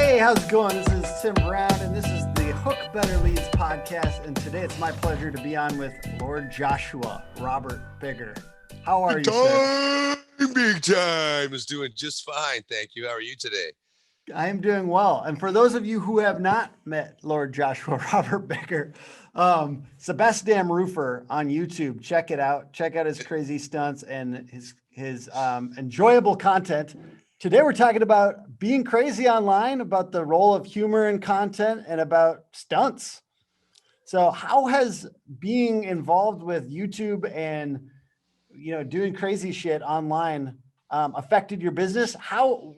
Hey, how's it going? This is Tim Brown, and this is the Hook Better Leads podcast. And today it's my pleasure to be on with Lord Joshua Robert Bigger. How are you, sir? Big time is doing just fine. Thank you. How are you today? I am doing well. And for those of you who have not met Lord Joshua Robert Bigger, it's the best damn roofer on YouTube. Check it out. Check out his crazy stunts and his enjoyable content. Today we're talking about being crazy online, about the role of humor in content, and about stunts. So how has being involved with YouTube and doing crazy shit online affected your business? How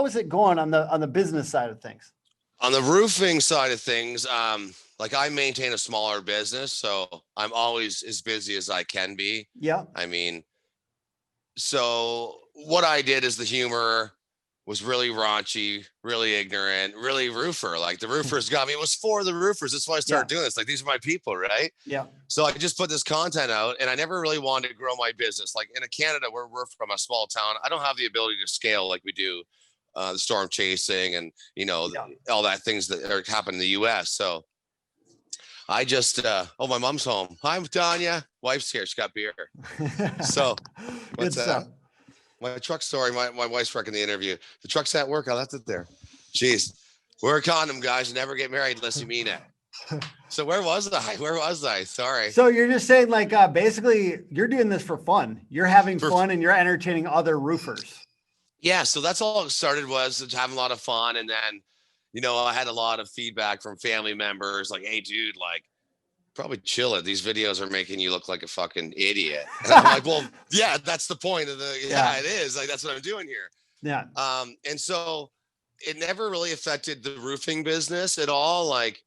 is it going on the business side of things? On the roofing side of things, like I maintain a smaller business, so I'm always as busy as I can be. Yeah. I mean, so what I did is the humor was really raunchy, really ignorant, really roofer. Like the roofers got me. It was for the roofers. That's why I started doing this. Like these are my people, right? Yeah. So I just put this content out, and I never really wanted to grow my business. Like in Canada, where we're from a small town, I don't have the ability to scale like we do the storm chasing and all that things that are happening in the U.S. So I just my mom's home. Hi, Tanya. Wife's here. She got beer. So what's that? My truck story. My wife's wrecking the interview. The truck's at work. I left it there. Jeez, wear a condom, guys. You never get married unless you mean it. So where was I? Sorry. So you're just saying like basically you're doing this for fun. You're having fun and you're entertaining other roofers. Yeah. So that's all it started, was having a lot of fun. And then, I had a lot of feedback from family members like, hey, dude, like, probably chill it. These videos are making you look like a fucking idiot. And I'm like, well, yeah, that's the point of it is. Like, that's what I'm doing here. Yeah. And so it never really affected the roofing business at all. Like,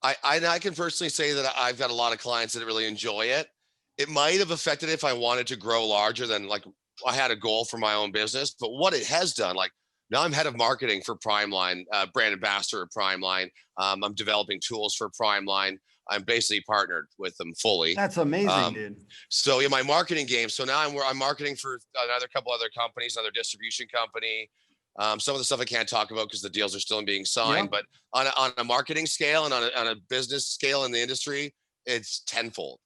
I can personally say that I've got a lot of clients that really enjoy it. It might have affected it if I wanted to grow larger than, like, I had a goal for my own business, but what it has done, like, now I'm head of marketing for Primeline, brand ambassador at Primeline. I'm developing tools for Primeline. I'm basically partnered with them fully. That's amazing, dude. So my marketing game. So now I'm marketing for another couple other companies, another distribution company. Some of the stuff I can't talk about because the deals are still being signed. But on a marketing scale and on a business scale in the industry, it's tenfold.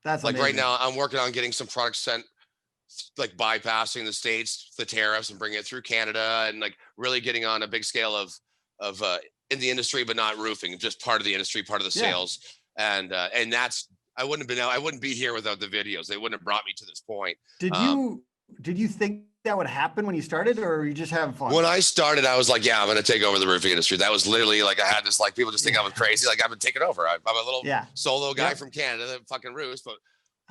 That's like amazing. Right now, I'm working on getting some products sent, like bypassing the States, the tariffs, and bringing it through Canada, and like really getting on a big scale of in the industry, but not roofing, just part of the industry, part of the sales. And that's, I wouldn't be here without the videos. They wouldn't have brought me to this point. Did you think that would happen when you started, or were you just having fun? When I started, I was like, yeah, I'm going to take over the roofing industry. That was literally like, I had this, like, people just think I'm crazy. Like, I've been taking over. I'm a little solo guy from Canada that fucking roofs, but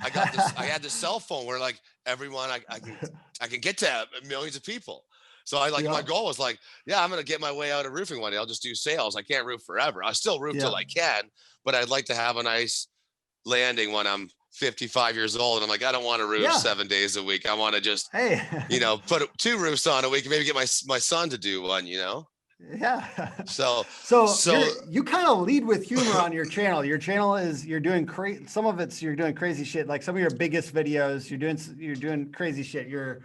I got this, I had this cell phone where like everyone, I can get to millions of people. So my goal was like, I'm going to get my way out of roofing one day. I'll just do sales. I can't roof forever. I still roof till I can, but I'd like to have a nice landing when I'm 55 years old. And I'm like, I don't want to roof 7 days a week. I want to just, put 2 roofs on a week and maybe get my son to do one, Yeah. So you kind of lead with humor on your channel. Your channel is, you're doing some of it's, you're doing crazy shit. Like some of your biggest videos, you're doing crazy shit. You're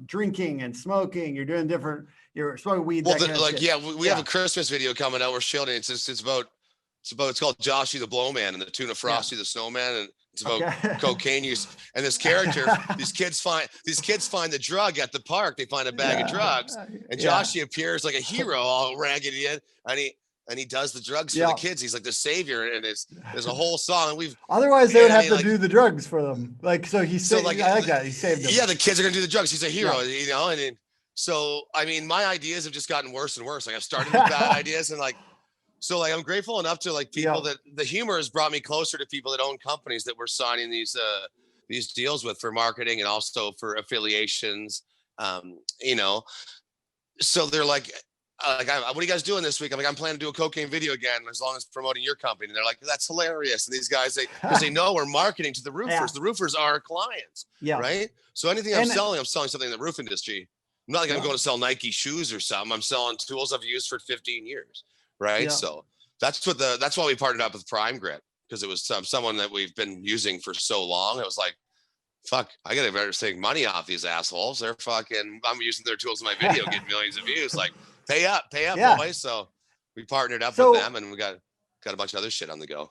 drinking and smoking. You're doing different, you're smoking weed. Well, we have a Christmas video coming out. We're shielding. It's called Joshy the Blowman and the Tuna Frosty the Snowman. And it's about cocaine use. And this character, these kids find the drug at the park. They find a bag of drugs, and Joshy appears like a hero, all raggedy, and he does the drugs for the kids. He's like the savior, and there's a whole song. And otherwise they would have to do the drugs for them. Like, so he saved. I like that. He saved them. Yeah, the kids are gonna do the drugs. He's a hero, And so I mean, my ideas have just gotten worse and worse. Like I've started with bad ideas, and like. So like I'm grateful enough to like people that the humor has brought me closer to people that own companies that we're signing these deals with for marketing and also for affiliations. So they're like, what are you guys doing this week? I'm like, I'm planning to do a cocaine video again, as long as promoting your company. And they're like, that's hilarious. And these guys, because they know we're marketing to the roofers. Yeah. The roofers are our clients. Yeah. Right. So anything I'm selling something in the roof industry. I'm not like I'm going to sell Nike shoes or something. I'm selling tools I've used for 15 years. Right. Yeah. So that's why we partnered up with Prime Grit, because it was someone that we've been using for so long. It was like, fuck, I got to better take money off these assholes. They're fucking, I'm using their tools in my video, getting millions of views. Like, pay up, Yeah. boys. So we partnered up with them, and we got a bunch of other shit on the go.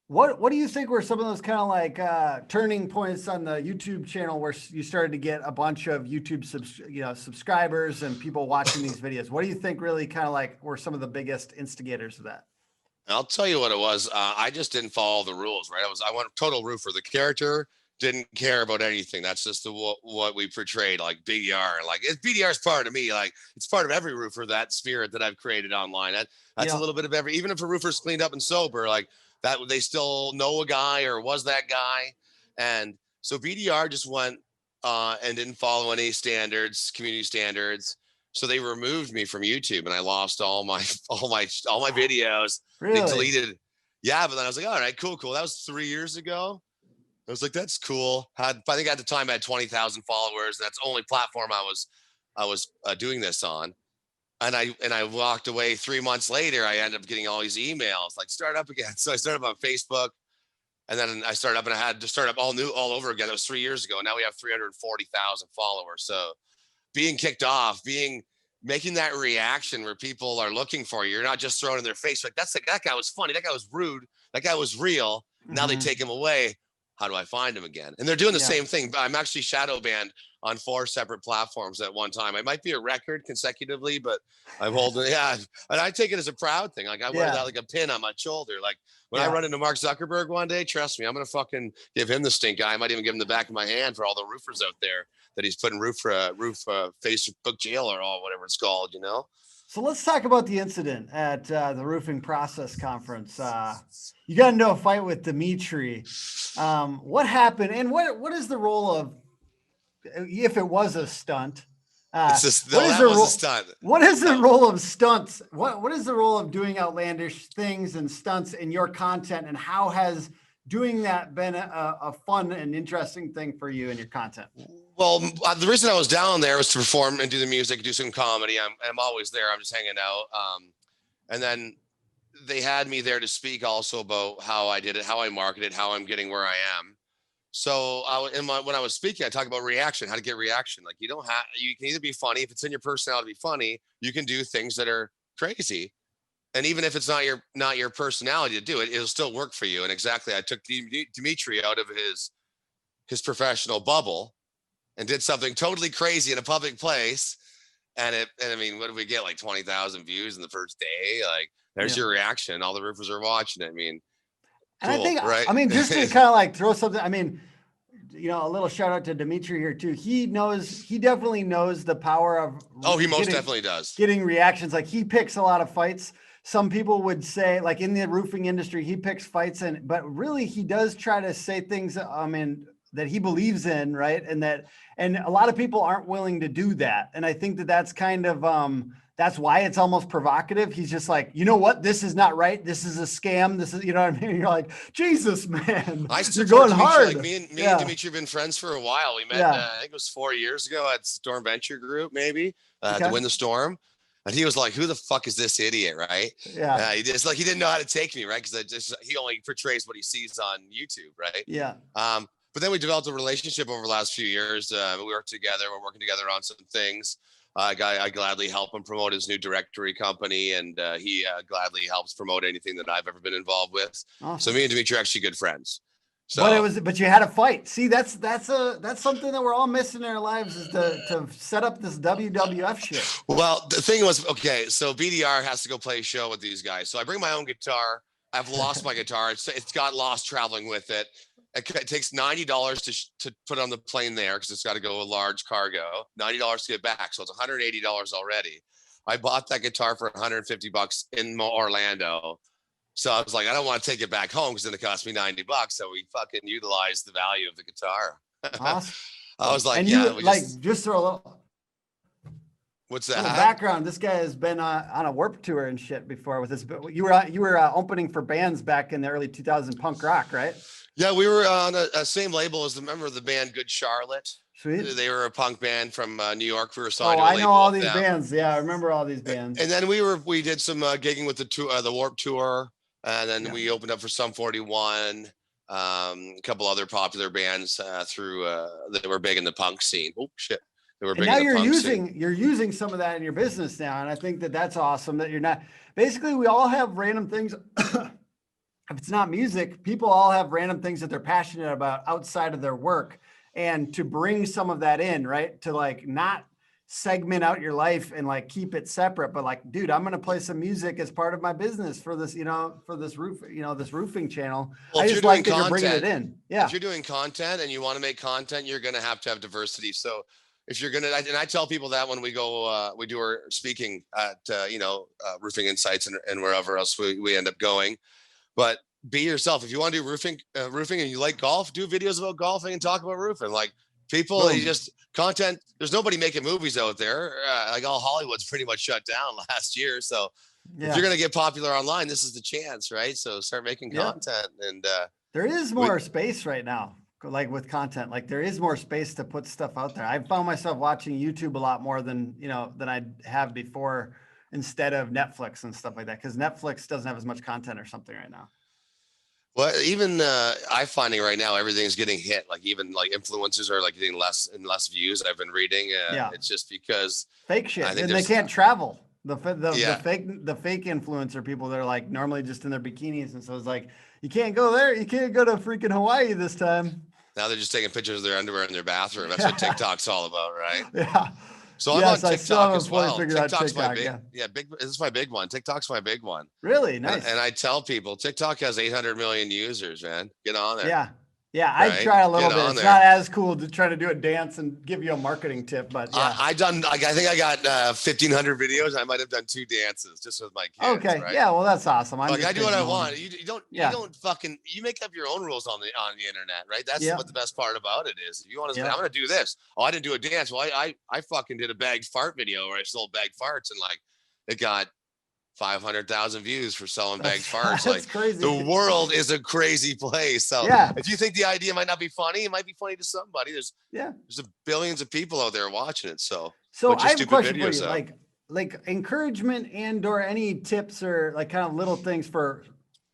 What do you think were some of those kind of like turning points on the YouTube channel where you started to get a bunch of YouTube subscribers and people watching these videos? What do you think really kind of like were some of the biggest instigators of that? I'll tell you what it was. I just didn't follow the rules, right? I went total roofer. The character didn't care about anything. That's just what we portrayed, like BDR. Like BDR is part of me. Like it's part of every roofer, that spirit that I've created online. That's a little bit of every. Even if a roofer's cleaned up and sober, like that, they still know a guy or was that guy. And so BDR just went and didn't follow any standards, community standards. So they removed me from YouTube, and I lost all my videos. Really? They deleted. Yeah, but then I was like, all right, cool. That was 3 years ago. I was like, that's cool. I think at the time I had 20,000 followers. That's the only platform I was doing this on. And I walked away 3 months later. I ended up getting all these emails like start up again. So I started up on Facebook, and then I started up, and I had to start up all over again. That was 3 years ago. And now we have 340,000 followers. So being kicked off, making that reaction where people are looking for you. You're not just throwing in their face. Like that guy was funny. That guy was rude. That guy was real. Now they take him away. How do I find him again? And they're doing the same thing. I'm actually shadow banned on 4 separate platforms at one time. I might be a record consecutively, but I'm holding, and I take it as a proud thing. Like I wear that like a pin on my shoulder. Like when I run into Mark Zuckerberg one day, trust me, I'm going to fucking give him the stink eye. I might even give him the back of my hand for all the roofers out there that he's putting roof Facebook jail or all whatever it's called, you know? So let's talk about the incident at the Roofing Process Conference. You got into a fight with Dimitri. What happened, and what is the role of, if it was a stunt? Was a stunt. What is the role of stunts? What is the role of doing outlandish things and stunts in your content, and how has doing that been a fun and interesting thing for you and your content? Well, the reason I was down there was to perform and do the music, do some comedy. I'm always there. I'm just hanging out. And then they had me there to speak also about how I did it, how I marketed, how I'm getting where I am. So when I was speaking, I talked about reaction, how to get reaction. Like you can either be funny. If it's in your personality to be funny, you can do things that are crazy. And even if it's not your personality to do it, it'll still work for you. And exactly, I took Dimitri out of his professional bubble and did something totally crazy in a public place. And I mean, what did we get? Like 20,000 views in the first day. Like there's your reaction. All the roofers are watching it. I mean, and cool, I think, right? I mean, just to kind of like throw something, I mean, a little shout out to Dimitri here too. He definitely knows the power of, he most definitely does, getting reactions. Like he picks a lot of fights. Some people would say, like in the roofing industry, he picks fights, but really he does try to say things, that he believes in, right? And a lot of people aren't willing to do that. And I think that's kind of, that's why it's almost provocative. He's just like, you know what? This is not right. This is a scam. This is, you know what I mean? You're like, Jesus, man, you're going hard. Like me and Dimitri have been friends for a while. We met, I think it was 4 years ago at Storm Venture Group, maybe to win the storm. And he was like, who the fuck is this idiot? Right. Yeah. He didn't know how to take me. Right. Cause he only portrays what he sees on YouTube. Right. Yeah. But then we developed a relationship over the last few years. We worked together. We're working together on some things. I gladly help him promote his new directory company, and he gladly helps promote anything that I've ever been involved with. Awesome. So me and Dimitri are actually good friends. So, but you had a fight. See, that's something that we're all missing in our lives, is to set up this WWF shit. Well, the thing was, okay, so BDR has to go play a show with these guys. So I bring my own guitar. I've lost my guitar. It's got lost traveling with it. It takes $90 to put on the plane there because it's got to go a large cargo. $90 to get back, so it's $180 already. I bought that guitar for $150 in Orlando, so I was like, I don't want to take it back home because then it cost me $90. So we fucking utilized the value of the guitar. Awesome. I was like, and yeah, just throw a little. What's that? In the background, this guy has been on a Warped Tour and shit before with this. But you were opening for bands back in the early 2000s punk rock, right? Yeah, we were on a same label as the member of the band Good Charlotte. Sweet. They were a punk band from New York. We were signed to a I label know all these bands. Yeah, I remember all these bands. And then we did some gigging with the tour, the Warped Tour, and then we opened up for Sum 41, a couple other popular bands through that were big in the punk scene. Oh shit! We're and now you're using some of that in your business now. And I think that that's awesome that you're not, basically we all have random things. If it's not music, people all have random things that they're passionate about outside of their work, and to bring some of that in, right? To like not segment out your life and like keep it separate, but like, dude, I'm going to play some music as part of my business for this, for this roof, this roofing channel. Well, I just like that you're bringing it in. Yeah. If you're doing content and you want to make content, you're going to have diversity. So if you're going to, and I tell people that when we go, we do our speaking at, Roofing Insights and wherever else we end up going, but be yourself. If you want to do roofing and you like golf, do videos about golfing and talk about roofing. Like, people, you just content. There's nobody making movies out there. Like, all Hollywood's pretty much shut down last year. So if you're going to get popular online, this is the chance, right? So start making content. And there is more space right now, like with content. Like, there is more space to put stuff out there. I found myself watching YouTube a lot more than I have before, instead of Netflix and stuff like that, because Netflix doesn't have as much content or something right now. Well, even I'm finding right now everything's getting hit. Like, even like influencers are like getting less and less views. I've been reading. It's just because fake shit, and they can't travel. The fake influencer people that are like normally just in their bikinis, and so it's like, you can't go there. You can't go to freaking Hawaii this time. Now they're just taking pictures of their underwear in their bathroom. That's what TikTok's all about, right? Yeah. So I'm on TikTok as well. TikTok's my big. This is my big one. TikTok's my big one. Really nice. And I tell people, TikTok has 800 million users, man. Get on there. Yeah. Yeah, right? I try a little bit. It's not as cool to try to do a dance and give you a marketing tip, but yeah. I think I got 1,500 videos. I might have done 2 dances just with my kids. Okay, right? Yeah, well, that's awesome. I do what I want. You don't fucking, you make up your own rules on the internet, right? That's what the best part about it is. If you want to say, I'm going to do this. Oh, I didn't do a dance. Well, I fucking did a bagged fart video where I sold bagged farts, and like, it got 500,000 views for selling bagged farts. Like, crazy. The world is a crazy place. So if you think the idea might not be funny, it might be funny to somebody. There's billions of people out there watching it. So I have a question for you. Like encouragement and or any tips or like kind of little things for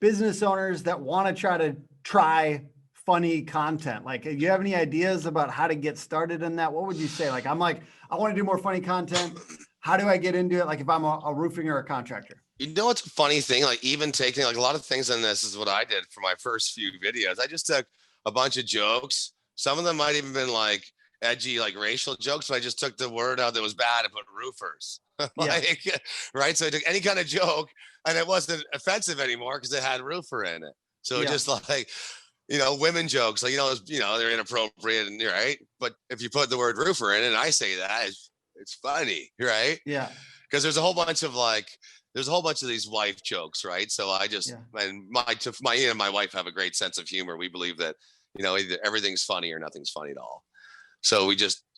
business owners that want to try funny content. Like, do you have any ideas about how to get started in that? What would you say? Like, I want to do more funny content. How do I get into it? Like, if I'm a roofing or a contractor? You know, it's a funny thing. Like, even taking like a lot of things in this is what I did for my first few videos. I just took a bunch of jokes. Some of them might even been like edgy, like racial jokes. So I just took the word out that was bad and put roofers. Right. So I took any kind of joke, and it wasn't offensive anymore because it had roofer in it. So just like, women jokes, like, they're inappropriate and right. But if you put the word roofer in it, and I say that, it's funny, right? Yeah. Because there's a whole bunch of these wife jokes, right? So I just, and my wife have a great sense of humor. We believe that, either everything's funny or nothing's funny at all. So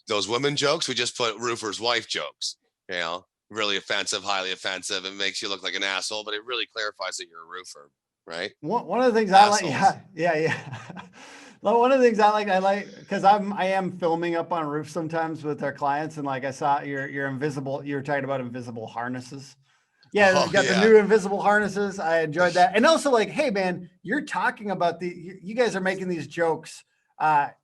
those women jokes, we just put roofer's wife jokes, really offensive, highly offensive. It makes you look like an asshole, but it really clarifies that you're a roofer, right? One of the things I like, yeah. One of the things I like because I am filming up on roofs sometimes with our clients, and like I saw your invisible. You were talking about invisible harnesses. Yeah, you got the new invisible harnesses. I enjoyed that, and also like, hey man, you're talking about you guys are making these jokes,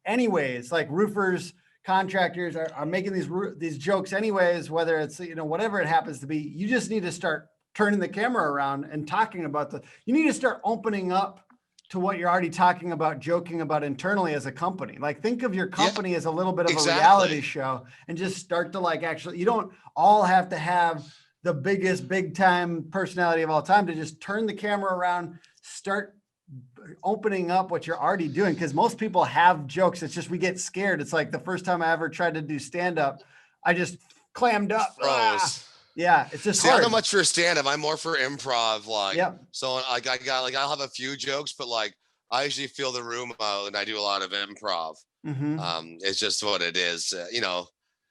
anyways. Like, roofers, contractors are making these jokes anyways. Whether it's whatever it happens to be, you just need to start turning the camera around and talking about you need to start opening up to what you're already talking about, joking about internally as a company. Like, think of your company as a little bit of a reality show, and just start to like, actually, you don't all have to have the biggest big time personality of all time to just turn the camera around, start opening up what you're already doing. Cause most people have jokes. It's just, we get scared. It's like the first time I ever tried to do stand-up, I just clammed up. Yeah, it's just hard. I'm not much for stand-up. I'm more for improv. Like, so like I'll have a few jokes, but like I usually feel the room out, and I do a lot of improv. Mm-hmm. It's just what it is,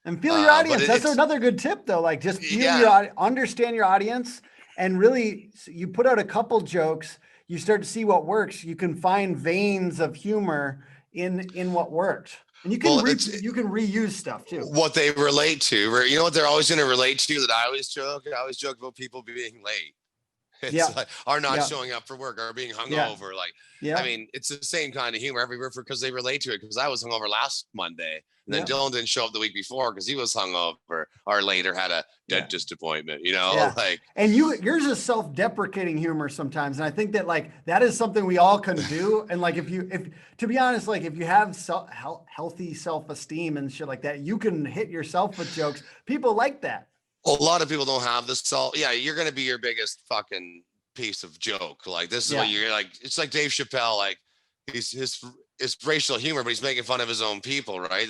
And feel your audience. That's another good tip, though. Like, just feel understand your audience, and really, you put out a couple jokes, you start to see what works. You can find veins of humor in what worked. And you can you can reuse stuff too. What they relate to, you know what they're always going to relate to that I always joke? I always joke about people being late. It's like, are not showing up for work, or being hungover. Like, I mean, it's the same kind of humor every roofer, because they relate to it. Because I was hungover last Monday, and then Dylan didn't show up the week before because he was hungover, or later had a dentist appointment. You know, like, and yours is self-deprecating humor sometimes, and I think that like that is something we all can do. And like if to be honest, like if you have healthy self-esteem and shit like that, you can hit yourself with jokes. People like that. Well, a lot of people don't have this. So yeah, you're gonna be your biggest fucking piece of joke. Like, this is what you're like. It's like Dave Chappelle. Like, his racial humor, but he's making fun of his own people, right?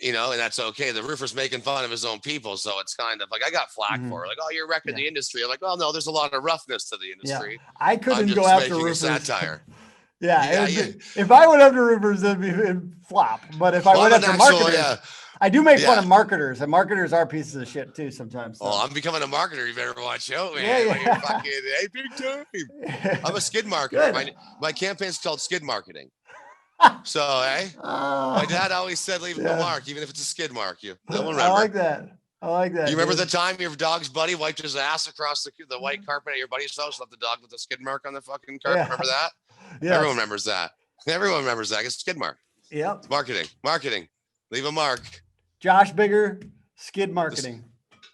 You know, and that's okay. The roofer's making fun of his own people, so it's kind of like, I got flack for it. Like, oh, you're wrecking the industry. I'm like, oh no, there's a lot of roughness to the industry. I couldn't go after roofers. Satire. If I went after roofers, it'd flop. But if I went after marketers, I do make fun of marketers, and marketers are pieces of shit too sometimes. So. Oh, I'm becoming a marketer. You better watch out, man. Like, you're fucking, hey, big time. I'm a skid marketer. My campaign's called skid marketing. So, my dad always said, leave a mark, even if it's a skid mark. No one remember. I like that. You remember the time your dog's buddy wiped his ass across the white carpet at your buddy's house, left the dog with a skid mark on the fucking carpet? Remember that? Yeah. Everyone remembers that. Everyone remembers that. It's skid mark. Yep. Marketing. Leave a mark. Josh Bigger, skid marketing.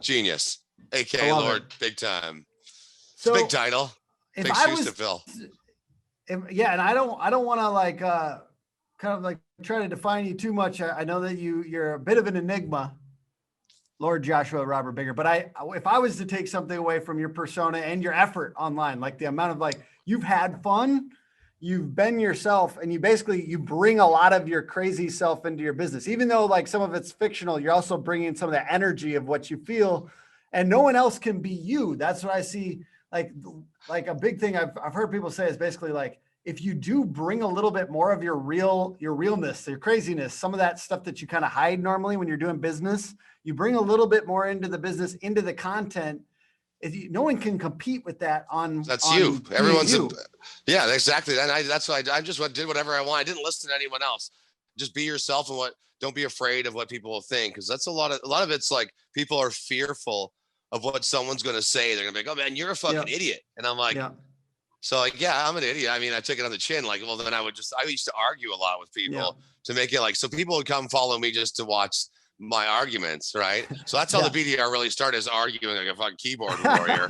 Genius. AK Lord, big time. So big title. Big shoes to fill. And I don't want to like kind of like try to define you too much. I know that you're a bit of an enigma, Lord Joshua Robert Bigger. But if I was to take something away from your persona and your effort online, like the amount of like you've had fun, you've been yourself, and you bring a lot of your crazy self into your business. Even though like some of it's fictional, you're also bringing some of the energy of what you feel, and no one else can be you. That's what I see. Like a big thing I've heard people say is basically like, if you do bring a little bit more of your realness, your craziness, some of that stuff that you kind of hide normally when you're doing business, you bring a little bit more into the business, into the content. No one can compete with that you. Everyone's exactly. And that's why I just did whatever I want. I didn't listen to anyone else. Just be yourself, and don't be afraid of what people will think. Cause that's a lot of it's like, people are fearful of what someone's going to say. They're gonna be like, oh man, you're a fucking idiot. And I'm like, so like, I'm an idiot. I mean, I took it on the chin. Like, well, then I used to argue a lot with people to make it like, so people would come follow me just to watch my arguments, right? So that's how the BDR really started, is arguing like a fucking keyboard warrior.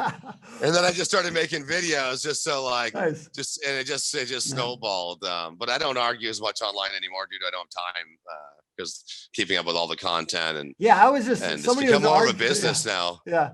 And then I just started making videos just so like, and it just snowballed. But I don't argue as much online anymore, dude. I don't have time because keeping up with all the content and I was just and it's become more of a business now. Yeah.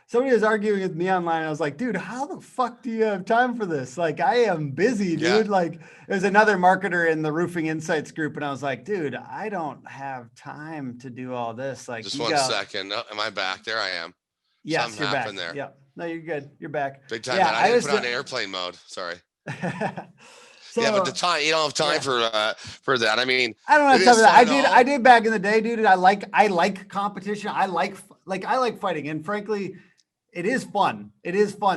Somebody was arguing with me online. I was like, dude, how the fuck do you have time for this? Like, I am busy, dude. Like, there's another marketer in the Roofing Insights group. And I was like, dude, I don't have time to do all this. Like, just one second. Oh, am I back? There I am. Yes, you're back. There. Yeah. No, you're good. You're back. Big time. I didn't put on airplane mode. Sorry. But the time, you don't have time for that. I mean, I don't have time for that. I did back in the day, dude. I like competition. I like fighting. And frankly, it is fun.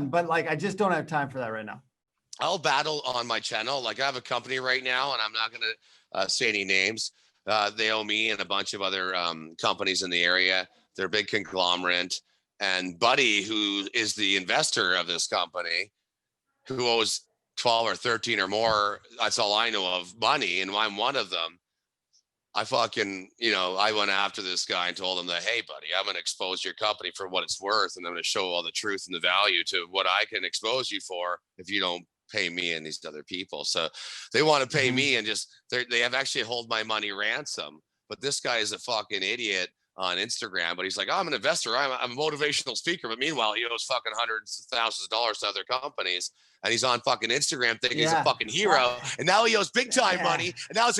But like, I just don't have time for that right now. I'll battle on my channel. Like, I have a company right now, and I'm not going to say any names. They owe me and a bunch of other companies in the area. They're a big conglomerate. And Buddy, who is the investor of this company, who owes 12 or 13 or more, that's all I know of, money, and I'm one of them. I fucking, I went after this guy and told him that, hey, buddy, I'm going to expose your company for what it's worth. And I'm going to show all the truth and the value to what I can expose you for if you don't pay me and these other people. So they want to pay me and they have actually hold my money ransom. But this guy is a fucking idiot on Instagram, but he's like, oh, I'm an investor. I'm a motivational speaker. But meanwhile, he owes fucking hundreds of thousands of dollars to other companies. And he's on fucking Instagram thinking he's a fucking hero. And now he owes big time money. And now it's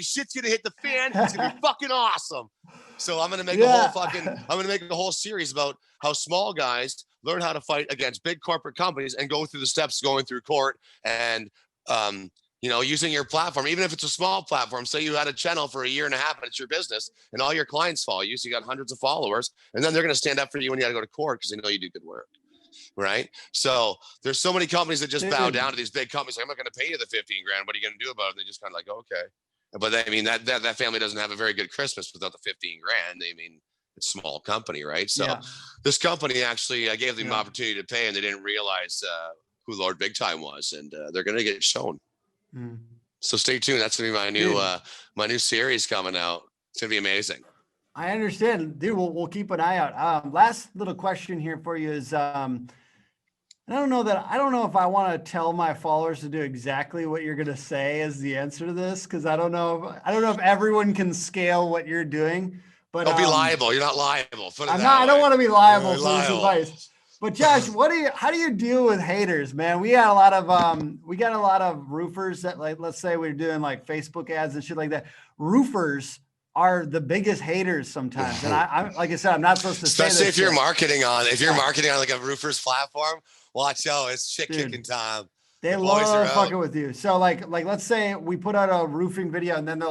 shit's gonna hit the fan. It's gonna be fucking awesome. So I'm gonna make a whole series about how small guys learn how to fight against big corporate companies and go through the steps going through court and using your platform, even if it's a small platform. Say you had a channel for a year and a half and it's your business and all your clients follow you. So you got hundreds of followers, and then they're going to stand up for you when you got to go to court because they know you do good work. Right. So there's so many companies that just bow down to these big companies. Like, I'm not going to pay you the 15 grand. What are you going to do about it? And they just kind of like, okay. But I mean, that family doesn't have a very good Christmas without the 15 grand. I mean, it's a small company, right? So this company actually, I gave them the opportunity to pay, and they didn't realize who Lord Big Time was, and they're going to get shown. So stay tuned. That's going to be my new series coming out. It's going to be amazing. I understand, dude. We'll keep an eye out. Last little question here for you is, I don't know if I want to tell my followers to do exactly what you're going to say as the answer to this, because I don't know if everyone can scale what you're doing. But don't be liable. You're not liable. I don't want to be liable for this advice. But Josh, how do you deal with haters, man? We got a lot of roofers that, like, let's say we're doing like Facebook ads and shit like that. Roofers are the biggest haters sometimes. And I like I said, I'm not supposed to say this. Especially if you're marketing on like a roofer's platform, watch out, it's shit kicking time. They love fucking with you. So like let's say we put out a roofing video and then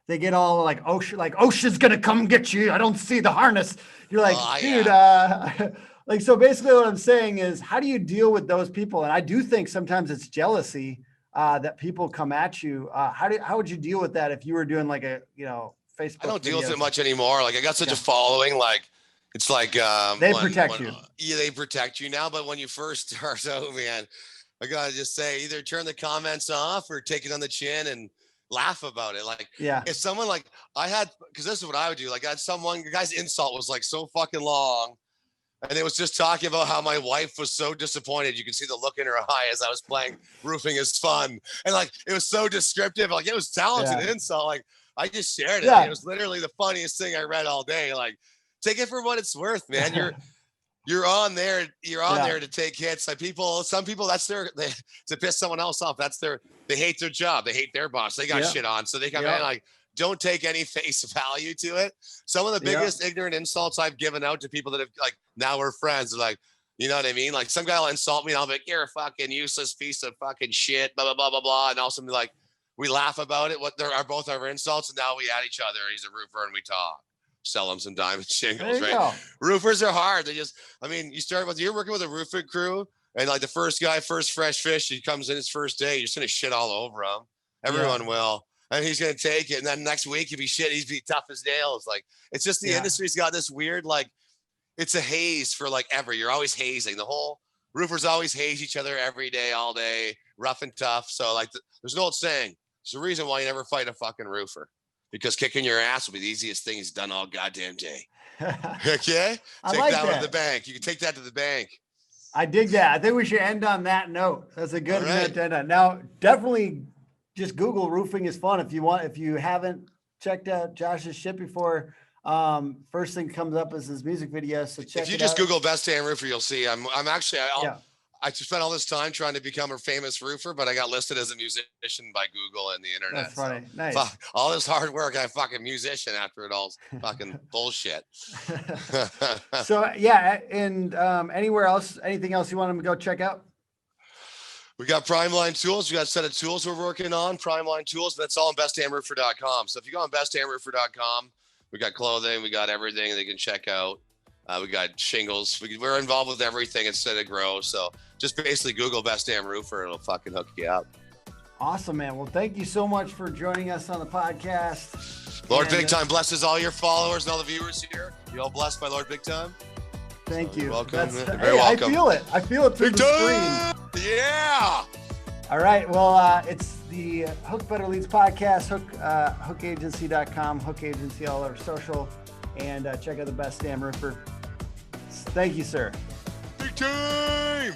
they get all like, OSHA's gonna come get you. I don't see the harness. You're like, dude, like, so basically what I'm saying is, how do you deal with those people? And I do think sometimes it's jealousy that people come at you. How would you deal with that if you were doing like a, Facebook? I don't deal with it much anymore. Like, I got such a following. Like, it's like they protect you. Yeah, they protect you now. But when you first start out, man, I gotta just say, either turn the comments off or take it on the chin and laugh about it. Like, if someone because this is what I would do. Like, I had the guy's insult was like so fucking long, and it was just talking about how my wife was so disappointed. You can see the look in her eye as I was playing Roofing is Fun, and like, it was so descriptive. Like, it was talented insult. Like, I just shared it. It was literally the funniest thing I read all day. Like, take it for what it's worth, man. You're on there. You're on there to take hits. Like, some people, to piss someone else off. They hate their job. They hate their boss. They got shit on. So they come in like, don't take any face value to it. Some of the biggest ignorant insults I've given out to people that have, like, now we're friends. Like, you know what I mean? Like, some guy will insult me and I'll be like, you're a fucking useless piece of fucking shit, blah, blah, blah, blah, blah. And also be like, we laugh about it. Both our insults, and now we at each other. He's a roofer and we talk. Sell them some diamond shingles, right? Go. Roofers are hard. You're working with a roofing crew, and like the first fresh fish, he comes in his first day, you're just gonna shit all over him. Everyone will. And he's gonna take it. And then next week, if he shit, he's be tough as nails. Like, it's just the industry's got this weird, like, it's a haze for like ever. You're always hazing. The whole roofers always haze each other every day, all day, rough and tough. So like, there's an old saying. There's a reason why you never fight a fucking roofer, because kicking your ass will be the easiest thing he's done all goddamn day. Okay? Take that to the bank. You can take that to the bank. I dig that. I think we should end on that note. That's a good note to end on. Now, definitely just Google Roofing is Fun if you haven't checked out Josh's shit before. First thing comes up is his music video. So check it out. If you just Google Best Damn Roofer, you'll see. I spent all this time trying to become a famous roofer, but I got listed as a musician by Google and the internet. That's funny. Nice. All this hard work, I'm a fucking musician after it all. Fucking bullshit. So and anywhere else, anything else you want them to go check out? We got Primeline Tools. We got a set of tools we're working on. Primeline Tools. That's all on bestdamnroofer.com. So if you go on bestdamroofer.com, we got clothing, we got everything they can check out. We got shingles. We're involved with everything instead of grow. So just basically Google Best Damn Roofer and it'll fucking hook you up. Awesome, man. Well, thank you so much for joining us on the podcast. Lord Big Time blesses all your followers and all the viewers here. You all blessed by Lord Big Time? Thank you. You're welcome. You're very welcome. I feel it. I feel it through the screen. Yeah. All right. Well, it's the Hook Better Leads podcast, hookagency.com, Hook Agency, all our social, and check out the Best Damn Roofer. Thank you, sir. Big time!